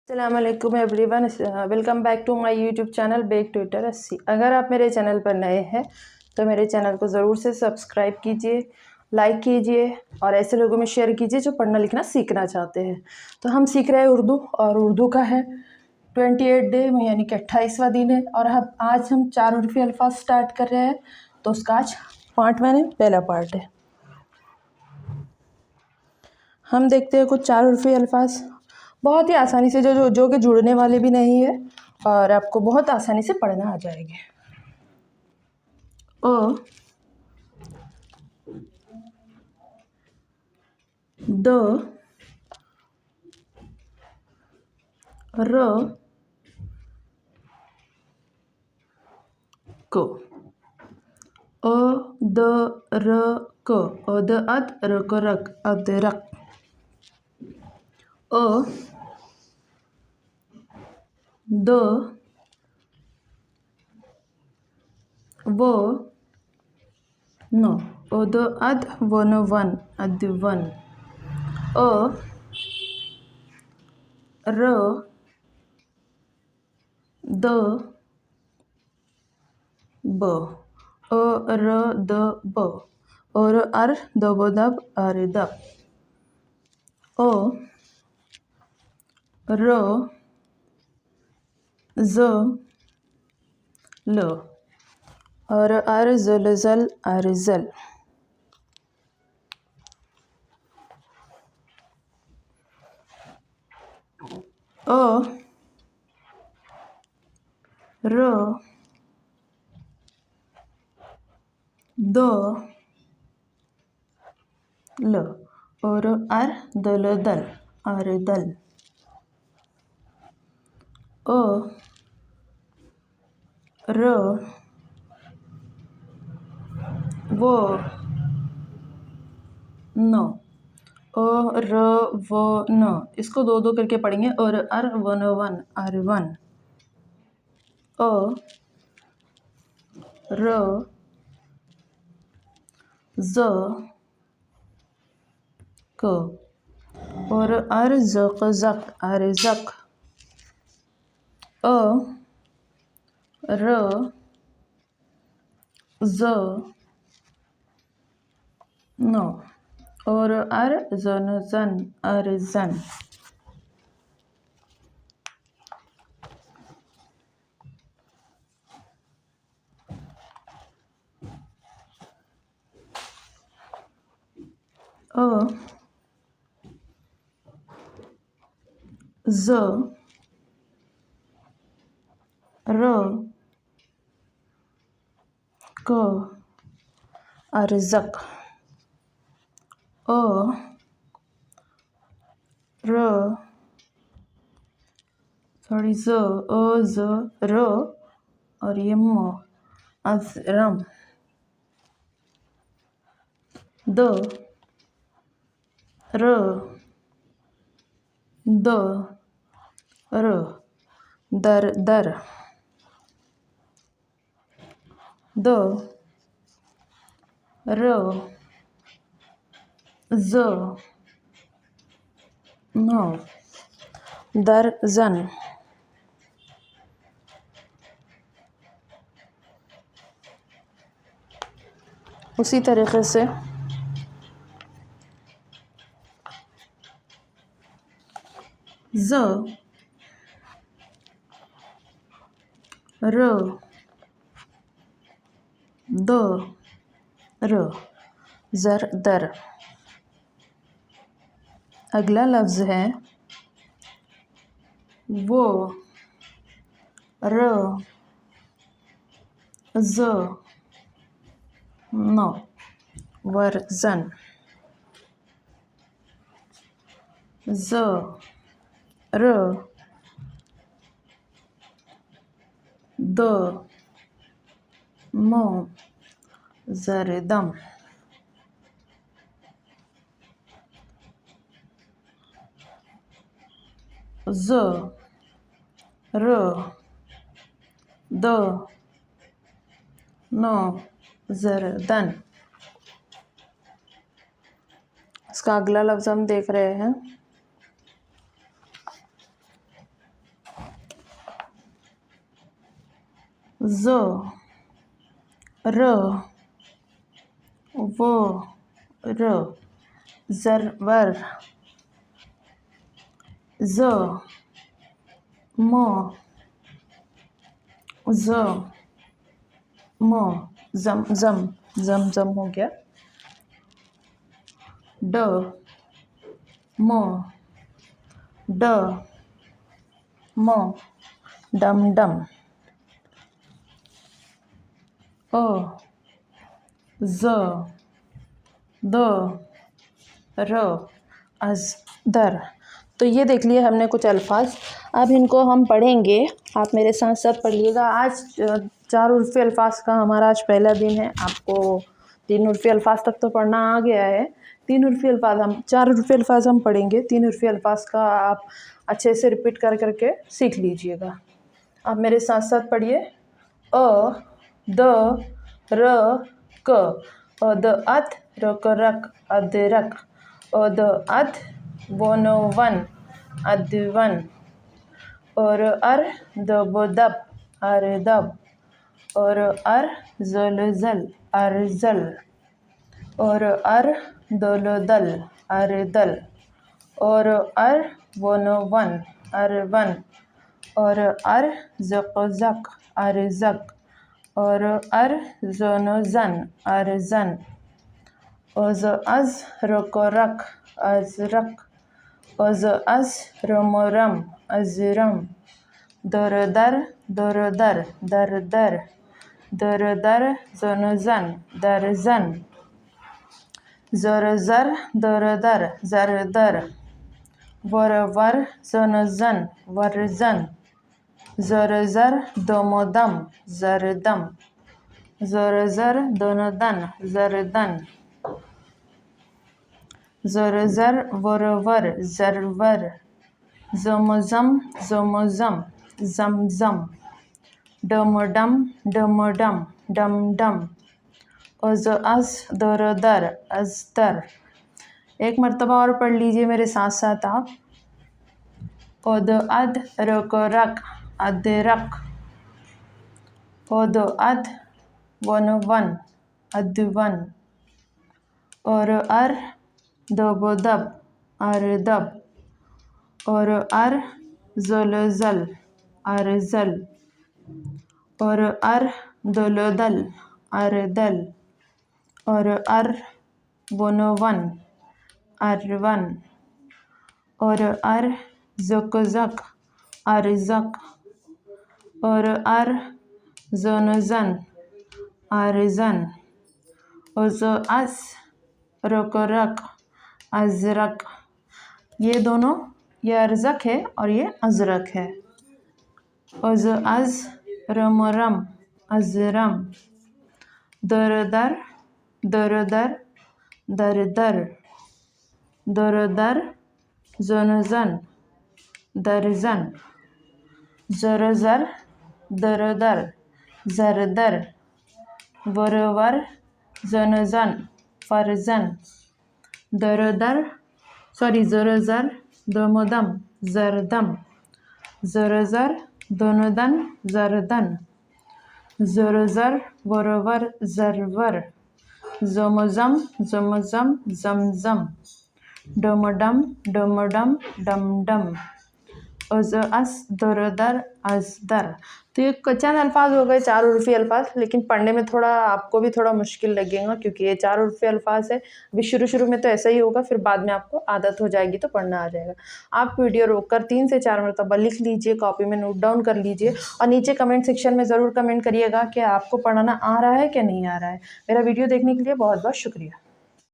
अस्सलाम वालेकुम everyone, welcome back to my YouTube channel बेक ट्विटर 80। अगर आप मेरे चैनल पर नए हैं तो मेरे चैनल को ज़रूर से सब्सक्राइब कीजिए, लाइक कीजिए और ऐसे लोगों में शेयर कीजिए जो पढ़ना लिखना सीखना चाहते हैं। तो हम सीख रहे हैं उर्दू और उर्दू का है 28 डे यानी कि 28वां दिन है और आज हम 4 उर्फ़ी अल्फाज स्टार्ट कर रहे हैं। तो उसका आज पार्ट पहला पार्ट है। हम देखते हैं कुछ 4 उर्फ़ी अल्फाज बहुत ही आसानी से जो कि जुड़ने वाले भी नहीं है और आपको बहुत आसानी से पढ़ना आ जाएंगे। अ, द, र, क, अ, द, र, क, अद, अद, रक, रक, अदरक, अ, द, व, न, अद, अद, वन, वन, अदवन, अ, र, द, ब, अ, र, द, ब, और अर, दब, दब, अर, दब, अ, र, ज, ल, और अर, जल, जल, अर्जल, अ, र, द, ल, और अर, दल, दल, अर्दल, अ, र, व, न, अ, र, व, न, इसको दो दो करके पढ़ेंगे। और अर, वन, वन, अरवन, अ, र, ज, क, और अर, जक, जक, अर्जक, अ, र, ज, न, और अर, जन, जन, अर्जन, अ, ज, र, क, अर्जक, अ, र, ज, अ, ज, र, और ये म, अजरम, द, र, द, र, दर, दर, द, र, ज, न, दर्जन, उसी तरीके से ज, र, द, र, जर, दर। अगला लफ्ज़ है वो, र, ज, न, वर्जन, ज, र, द, म, जरदम, ज, र, द, न, जरदन। इसका अगला लफ्ज़ हम देख रहे हैं ज़ र वो र ज़रवर ज़ म ज़ म ज़म हो गया। ड म ड म डम डम। अ ज़ द र अज़दर। तो ये देख लिए हमने कुछ अल्फाज। अब इनको हम पढ़ेंगे, आप मेरे साथ साथ पढ़िएगा। आज 4 उर्फ़ी अल्फाज का हमारा आज पहला दिन है। आपको 3 उर्फ़ी अल्फाज तक तो पढ़ना आ गया है। 4 उर्फ़ी अल्फाज हम पढ़ेंगे। 3 उर्फ़ी अल्फाज का आप अच्छे से रिपीट करके सीख लीजिएगा। आप मेरे साथ साथ पढ़िए। अ द र क अद अद रक रक अदरक अद अद वन वन अदवन और अर दब दब अरदब और अर जल जल अरजल और अर दल दल अरदल और अर वन वन अरवन और अर जक जक अरजक और अर जन जन अरजन अज अज रक रक अजरक अज अज रम रम अजरम दर दर दर दर दर दर दर दर जन जन दरजन जर जर दर दर जर दर वर वर जन जन वरजन जर जर दम दम जरदम जर जर दन दन जरदन जर जर वर वर जरवर जम जम जम जम जम जम डम डम डम डम डम डम अज अज दर दर अजदर। एक मर्तबा और पढ़ लीजिए मेरे साथ साथ आप। अद अद रक रक अदरक अद अद वन वन अदवन और अर दब दब अरदब और अर जल जल अरजल और अर दल दल अरदल और अर वन वन अरवन और अर जक जक अरजक और अर जन जन अरजन अज अज रक रक अजरक। ये दोनों, ये अरजक है और ये अजरक है। अज अज रम रम अजरम दर दर दर दर दर दर दर दर जन जन दरजन जर जर दर दर जर दर वर वर जन जन फरजन दर दर जर जर दम दम जरदम जर जर दन दन जरदन जर जर वर वर जरवर जम जम जम जम जम जम डम डम डम डम डम डम अज अस दर दर अजदर। तो ये चंद अल्फाज हो गए 4 उर्फ़ी अल्फाज, लेकिन पढ़ने में थोड़ा आपको भी थोड़ा मुश्किल लगेगा क्योंकि ये 4 उर्फ़ी अल्फाज है। अभी शुरू में तो ऐसा ही होगा, फिर बाद में आपको आदत हो जाएगी तो पढ़ना आ जाएगा। आप वीडियो रोककर 3 से 4 मरतबा लिख लीजिए, कॉपी में नोट डाउन कर लीजिए और नीचे कमेंट सेक्शन में ज़रूर कमेंट करिएगा कि आपको पढ़ना आ रहा है कि नहीं आ रहा है। मेरा वीडियो देखने के लिए बहुत बहुत शुक्रिया।